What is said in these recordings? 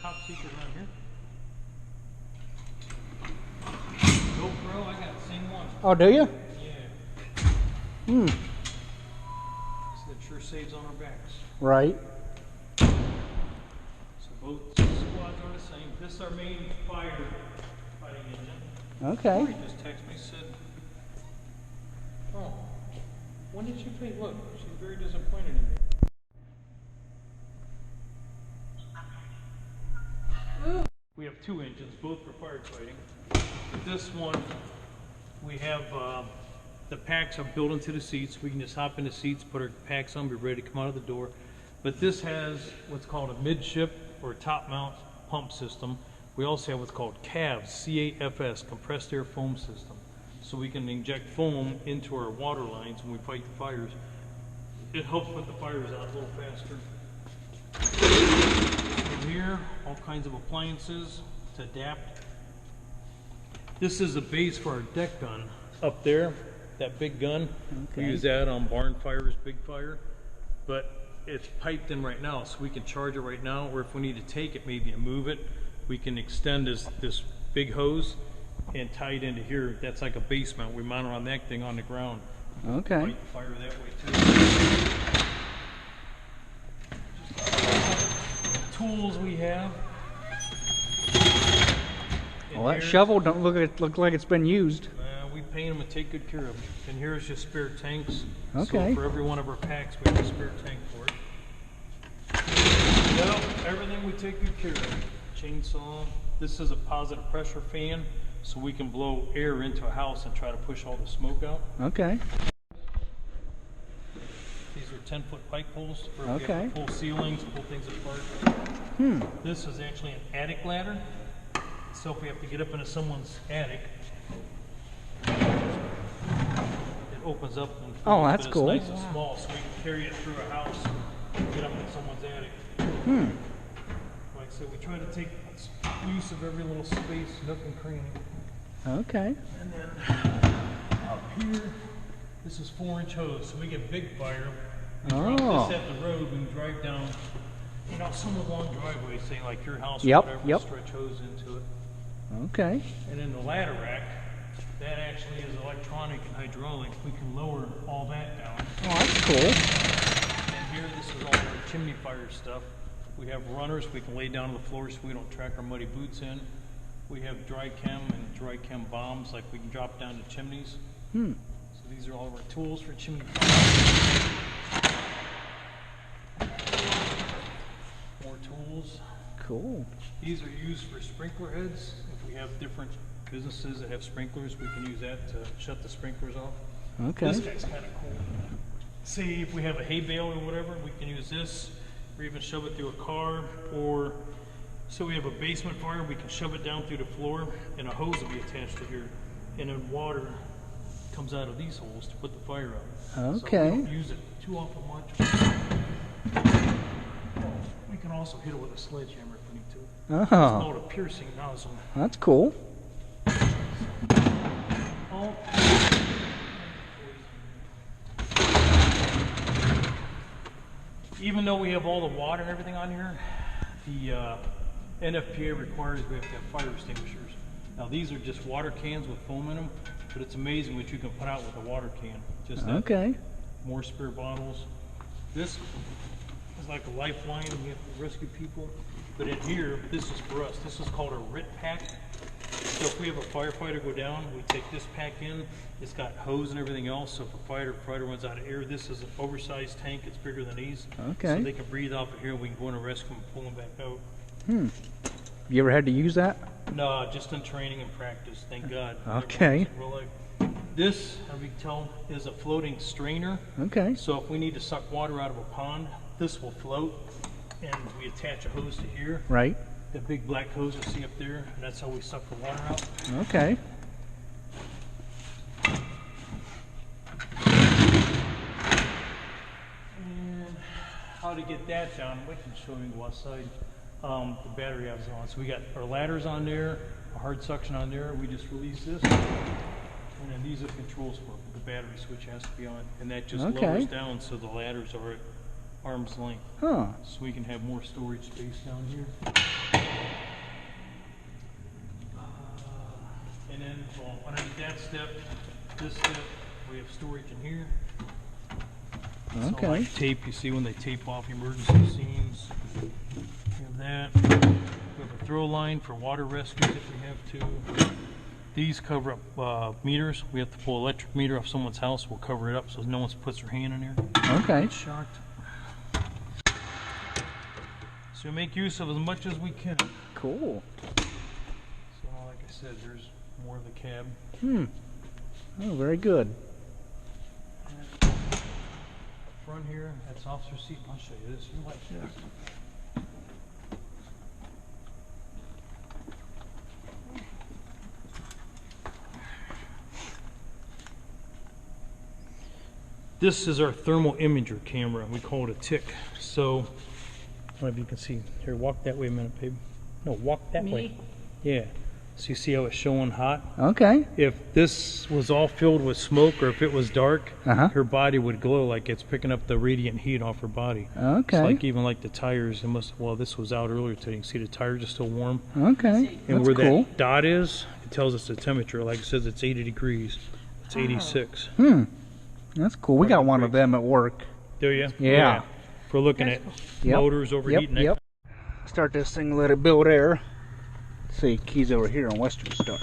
top secret around here. GoPro, I got the same one. Oh, do you? Yeah. So that sure saves on our backs. Right. So both squads are the same. This is our main fighting engine. Okay. He just texted me, said, "Oh, when did she pay? Look, she's very disappointed in me." We have two engines, both for firefighting. But this one, we have the packs are built into the seats. We can just hop in the seats, put our packs on, be ready to come out of the door. But this has what's called a midship or top mount pump system. We also have what's called CAFS, C-A-F-S, compressed air foam system. So we can inject foam into our water lines when we fight the fires. It helps put the fires out a little faster. In here, all kinds of appliances to adapt. This is a base for our deck gun up there, that big gun. Okay. We use that on barn fires, big fire. But it's piped in right now, so we can charge it right now, or if we need to take it maybe and move it, we can extend this big hose and tie it into here. That's like a base mount. We mount it on that thing on the ground. Okay. Fight the fire that way too. Tools we have. Well, that shovel don't look like it's been used. We paint them and take good care of them. And here's just spare tanks. Okay. So for every one of our packs, we have a spare tank for it. Well, everything we take good care of. Chainsaw. This is a positive pressure fan, so we can blow air into a house and try to push all the smoke out. Okay. These are 10-foot pipe poles for Okay. pull ceilings, pull things apart. This is actually an attic ladder. So if we have to get up into someone's attic, it opens up. And oh, that's it's cool. nice and small, so we can carry it through a house and get up in someone's attic. Like I said, we try to take use of every little space, nook and cranny. Okay. And then up here, this is 4-inch hose, so we get big fire. We drop this at the road, we can drive down, you know, some of the long driveways, say like your house or whatever, stretch hose into it. Okay. And then the ladder rack, that actually is electronic and hydraulic. We can lower all that down. Oh, that's cool. And here, this is all our chimney fire stuff. We have runners we can lay down on the floor so we don't track our muddy boots in. We have dry chem and dry chem bombs, like we can drop down the chimneys. So these are all of our tools for chimney fire. More tools. Cool. These are used for sprinkler heads. If we have different businesses that have sprinklers, we can use that to shut the sprinklers off. Okay. This guy's kind of cool. Say if we have a hay bale or whatever, we can use this, or even shove it through a car, or so we have a basement fire, we can shove it down through the floor, and a hose will be attached to here, and then water comes out of these holes to put the fire out. Okay. So we don't use it too often much. We can also hit it with a sledgehammer if we need to. It's called a piercing nozzle. That's cool. Even though we have all the water and everything on here, the NFPA requires we have to have fire extinguishers. Now these are just water cans with foam in them, but it's amazing what you can put out with a water can. Just that. Okay. More spare bottles. This is like a lifeline and we have to rescue people. But in here, this is for us. This is called a RIT pack. So if we have a firefighter go down, we take this pack in. It's got hose and everything else. So if a fighter runs out of air, this is an oversized tank. It's bigger than these. Okay. So they can breathe off of here. We can go in and rescue them and pull them back out. You ever had to use that? No, just in training and practice. Thank God. Okay. This, as we can tell, is a floating strainer. Okay. So if we need to suck water out of a pond, this will float, and we attach a hose to here. Right. The big black hose you see up there, and that's how we suck the water out. Okay. And how to get that down, we can show you go outside. The battery I was on. So we got our ladders on there, a hard suction on there. We just release this. And then these are the controls for it. The battery switch has to be on. And that just lowers down so the ladders are at arm's length. Huh. So we can have more storage space down here. well, underneath that step, this step, we have storage in here. Okay. So like tape, you see when they tape off emergency seams. We have that. We have a throw line for water rescues if we have to. These cover up meters. We have to pull electric meter off someone's house. We'll cover it up so no one puts their hand in there. Okay. It's shocked. So we make use of as much as we can. Cool. So like I said, there's more of the cab. Oh, very good. Front here, that's officer seat. I'll show you this. You like this. This is our thermal imager camera. We call it a tick. So, I don't know if you can see. Here, walk that way a minute, babe. No, walk that way. Yeah. So you see how it's showing hot? Okay. If this was all filled with smoke or if it was dark, her body would glow like it's picking up the radiant heat off her body. Okay. It's like even like the tires, it must, well, this was out earlier today. You can see the tires are still warm. Okay. And That's where cool. that dot is, it tells us the temperature. Like it says it's 80 degrees. It's 86. That's cool. We got one of them at work. Do you? Yeah. If we're looking at motors overheating. Yep. Start this thing, let it build air. Let's see, keys over here on Western Star.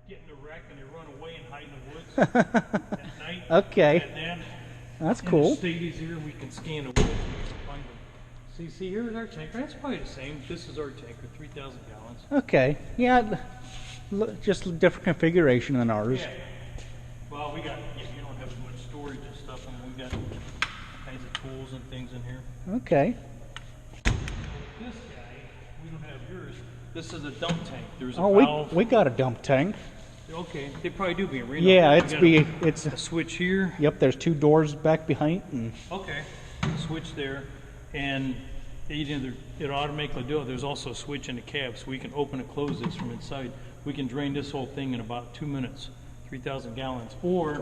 Get in a wreck and they run away and hide in the woods at night. Okay. And then That's cool. in the Stadies here, we can scan the woods and we can find them. See, here's our tanker. That's probably the same. This is our tanker, 3,000 gallons. Okay. Yeah, just different configuration than ours. Yeah. Well, we got, you don't have as much storage and stuff, and we got all kinds of tools and things in here. Okay. This guy, we don't have yours. This is a dump tank. There's a Oh, valve. we got a dump tank. Okay, they probably do be in Reno. Yeah, it's a switch here. Yep, there's two doors back behind. And Okay, switch there, and it automatically do it. There's also a switch in the cab, so we can open and close this from inside. We can drain this whole thing in about 2 minutes, 3,000 gallons. Or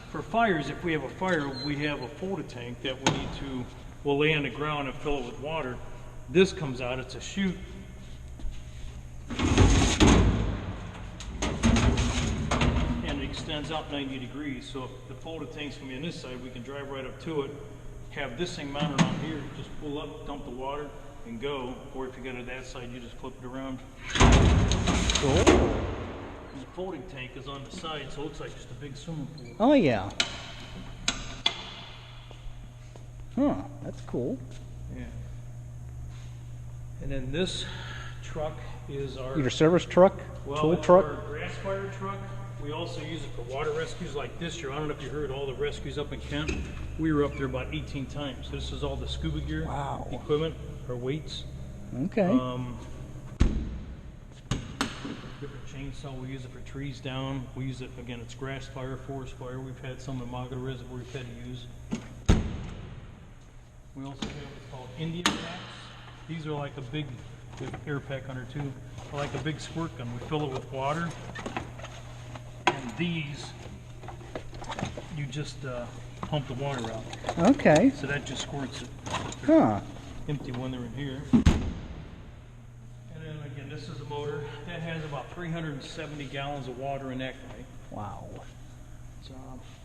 for fires, if we have a fire, we have a folded tank that we'll lay on the ground and fill it with water. This comes out, it's a chute. And it extends out 90 degrees. So if the folded tank's gonna be on this side, we can drive right up to it, have this thing mounted on here, just pull up, dump the water, and go. Or if you got it that side, you just flip it around. cool. The folding tank is on the side, so it looks like just a big swimming pool. Oh yeah. Huh, that's cool. Yeah. And then this truck is our Your service truck? Tool it's truck? our grass fire truck. We also use it for water rescues like this year. I don't know if you heard all the rescues up in Kent. We were up there about 18 times. This is all the scuba gear equipment, or weights. Okay. Different chainsaw. We use it for trees down. We use it, again, it's grass fire, forest fire. We've had some in Magada Reservoir we've had to use. We also have what's called Indian packs. These are like a big air pack under too. Like a big squirt gun. We fill it with water. And these, you just pump the water out. Okay. So that just squirts it. Huh. Empty when they're in here. And then again, this is a motor that has about 370 gallons of water in that guy. Wow. So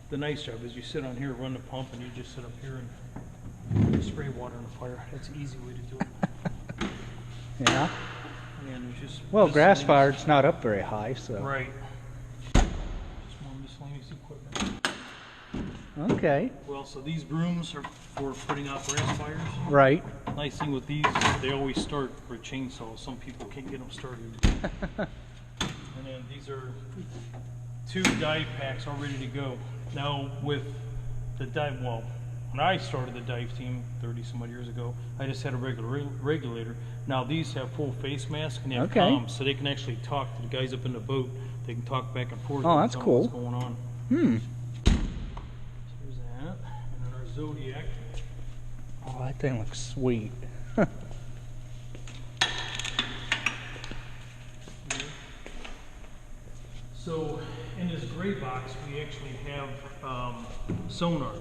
the nice job is you sit on here, run the pump, and you just sit up here and spray water on the fire. That's an easy way to do it. Yeah. And there's just Well, grass fire, it's not up very high, so. Right. Just more miscellaneous equipment. Okay. Well, so these brooms are for putting out grass fires. Right. Nice thing with these, they always start for chainsaws. Some people can't get them started. And then these are 2 dive packs all ready to go. Now with the dive, well, when I started the dive team 30 some odd years ago, I just had a regular regulator. Now these have full face masks and they have comms, so they can actually talk to the guys up in the boat. They can talk back and forth. Oh, that's cool. What's going on? So there's that. And then our Zodiac. Oh, that thing looks sweet. So in this gray box, we actually have sonar.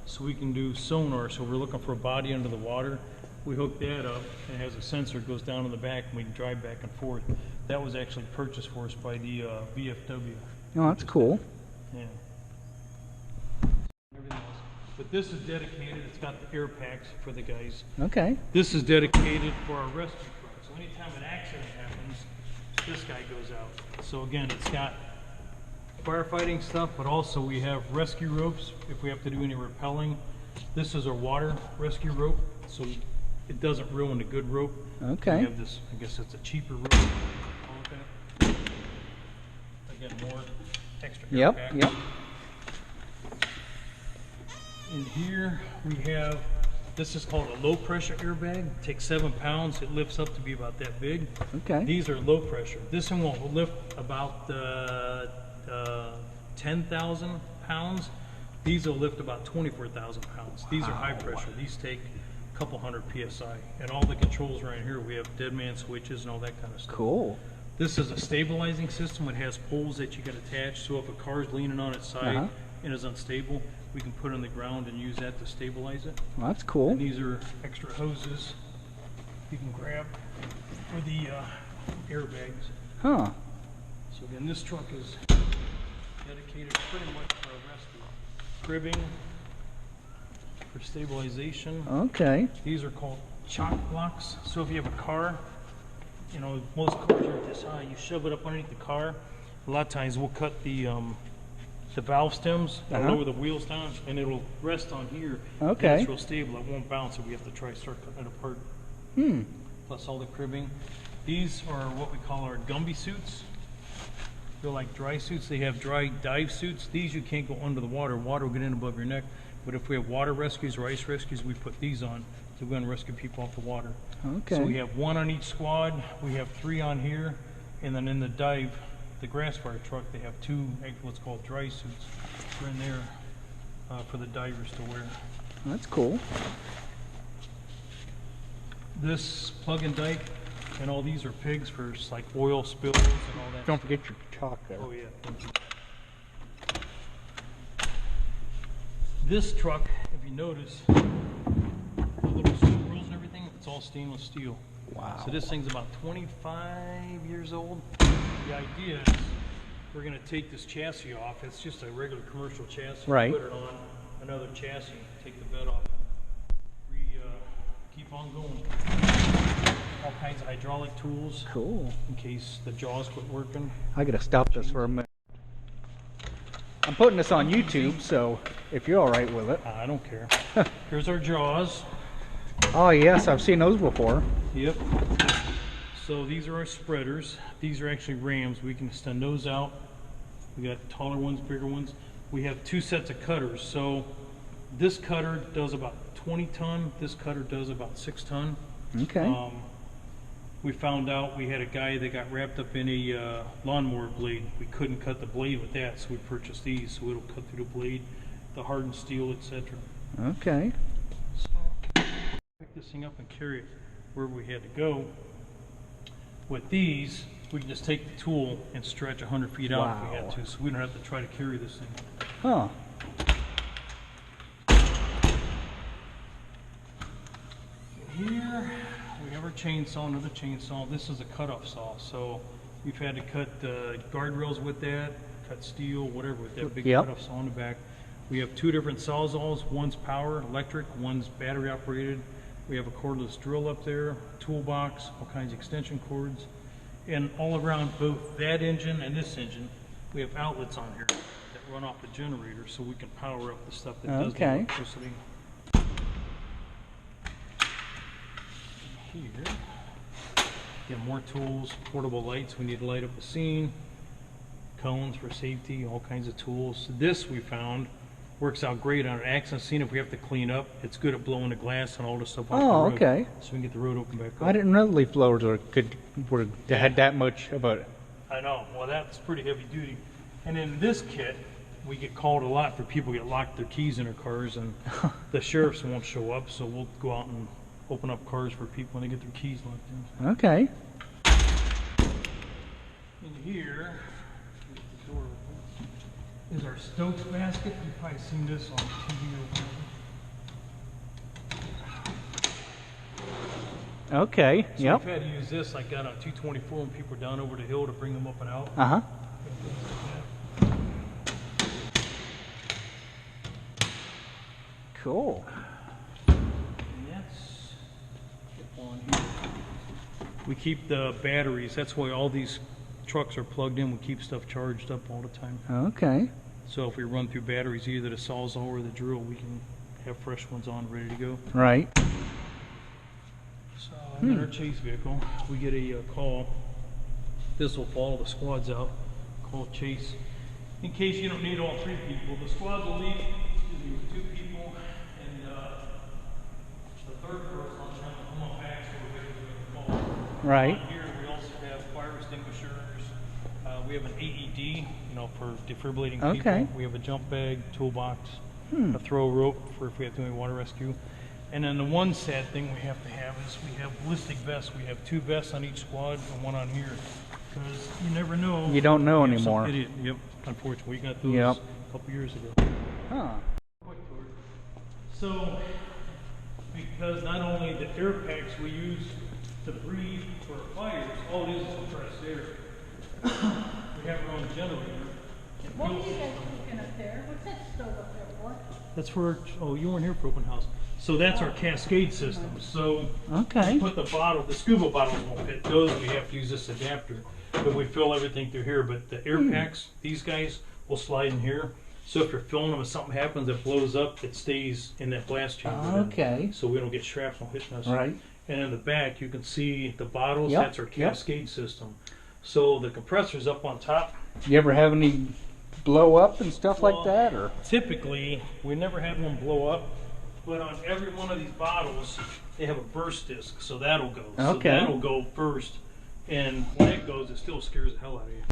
so we can do sonar. So we're looking for a body under the water. We hook that up, and it has a sensor that goes down in the back, and we can drive back and forth. That was actually purchased for us by the VFW. Oh, that's cool. Yeah. Everything else. But this is dedicated. It's got the air packs for the guys. Okay. This is dedicated for our rescue truck. So anytime an accident happens, this guy goes out. So again, it's got firefighting stuff, but also we have rescue ropes if we have to do any rappelling. This is our water rescue rope, so it doesn't ruin a good rope. Okay. We have this, I guess it's a cheaper rope. Okay. Again, more extra air Yep, pack. yep. In here we have, this is called a low pressure airbag. It takes 7 pounds. It lifts up to be about that big. Okay. These are low pressure. This one will lift about 10,000 pounds. These will lift about 24,000 pounds. These are high pressure. These take a couple hundred PSI. And all the controls right here, we have dead man switches and all that kind of stuff. Cool. This is a stabilizing system. It has poles that you can attach. So if a car is leaning on its side and is unstable, we can put it on the ground and use that to stabilize it. Well, that's cool. And these are extra hoses you can grab for the airbags. Huh. So again, this truck is dedicated pretty much for a rescue. Cribbing for stabilization. Okay. These are called chock blocks. So if you have a car, you know, most cars are this high, you shove it up underneath the car. A lot of times we'll cut the valve stems and lower the wheels down, and it'll rest on here. Okay. And it's real stable. It won't bounce, so we have to try to start cutting it apart. Plus all the cribbing. These are what we call our Gumby suits. They're like dry suits. They have dry dive suits. These you can't go under the water. Water will get in above your neck. But if we have water rescues or ice rescues, we put these on to go and rescue people off the water. Okay. So we have 1 on each squad. We have 3 on here, and then in the dive, the grass fire truck, they have 2 what's called dry suits. They're in there for the divers to wear. That's cool. This plug and dike and all these are pigs for like oil spills and all that. Don't forget your chalk there. Oh yeah. Thank you. This truck, if you notice, the little screws and everything, it's all stainless steel. Wow. So this thing's about 25 years old. The idea is we're going to take this chassis off. It's just a regular commercial chassis. Right. Put it on another chassis, take the bed off, keep on going. All kinds of hydraulic tools. Cool. In case the jaws quit working. I gotta stop this for a minute. I'm putting this on YouTube, so if you're all right with it. I don't care. Here's our jaws. Oh yes, I've seen those before. Yep. So these are our spreaders. These are actually rams. We can extend those out. We got taller ones, bigger ones. We have 2 sets of cutters. So this cutter does about 20 ton. This cutter does about 6 ton. Okay. We found out we had a guy that got wrapped up in a lawnmower blade. We couldn't cut the blade with that, so we purchased these. So it'll cut through the blade, the hardened steel, etc. Okay. So pick this thing up and carry it where we had to go. With these, we can just take the tool and stretch 100 feet out if we had to, so we don't have to try to carry this thing. Huh. Here we have our chainsaw, another chainsaw. This is a cut-off saw, so we've had to cut guardrails with that, cut steel, whatever, with that big cut-off saw on the back. We have 2 different sawzalls. One's power, electric, one's battery operated. We have a cordless drill up there, toolbox, all kinds of extension cords. And all around both that engine and this engine, we have outlets on here that run off the generator so we can power up the stuff that does the electricity. Here, get more tools, portable lights. We need to light up the scene, cones for safety, all kinds of tools. This we found works out great on an accident scene. If we have to clean up, it's good at blowing the glass and all the stuff off the road. Okay. So we can get the road open back up. I didn't know leaf blowers had that much of a. I know. Well, that's pretty heavy duty. And in this kit, we get called a lot for people who get locked their keys in their cars, and the sheriffs won't show up, so we'll go out and open up cars for people when they get their keys locked in. Okay. In here, the door is our Stokes basket. You've probably seen this on TV or whatever. Okay. So Yep. we've had to use this like on a 224 when people are down over the hill to bring them up and out. Uh huh. Cool. And that's on here. We keep the batteries. That's why all these trucks are plugged in. We keep stuff charged up all the time. Okay. So if we run through batteries, either the Sawzall or the drill, we can have fresh ones on ready to go. Right. So in our chase vehicle, we get a call. This will follow the squads out. Call chase. In case you don't need all 3 people, the squads will leave with 2 people, and the 3rd person will come up back so we're ready to call. Right. On here we also have fire extinguishers. We have an AED, you know, for defibrillating Okay. people. We have a jump bag, toolbox, a throw rope for if we have to do any water rescue. And then the one sad thing we have to have is we have ballistic vests. We have 2 vests on each squad and 1 on here. Because you never know. You don't know We have some anymore. idiot. Yep, unfortunately. We got those Yep. a couple years ago. Huh. So, because not only the air packs we use to breathe for fires, all it is compressed air. We have our own generator. And What are fuel you guys system. cooking up there? What's that stove up there for? That's for, oh, you weren't here for open house. So that's our Cascade system. So Okay. we put the bottle, the scuba bottles won't fit those, we have to use this adapter. But we fill everything through here. But the air packs, these guys will slide in here. So if you're filling them and something happens, it blows up, it stays in that blast chamber. Okay. So we don't get shrapnel hitting us. Right. And in the back, you can see the bottles. Yep, That's our yep. Cascade system. So the compressor's up on top. You ever have any blow up and stuff Well, like that, or? Typically, we never had one blow up, but on every one of these bottles, they have a burst disc, so that'll go. So Okay. that'll go first, and when it goes, it still scares the hell out of you.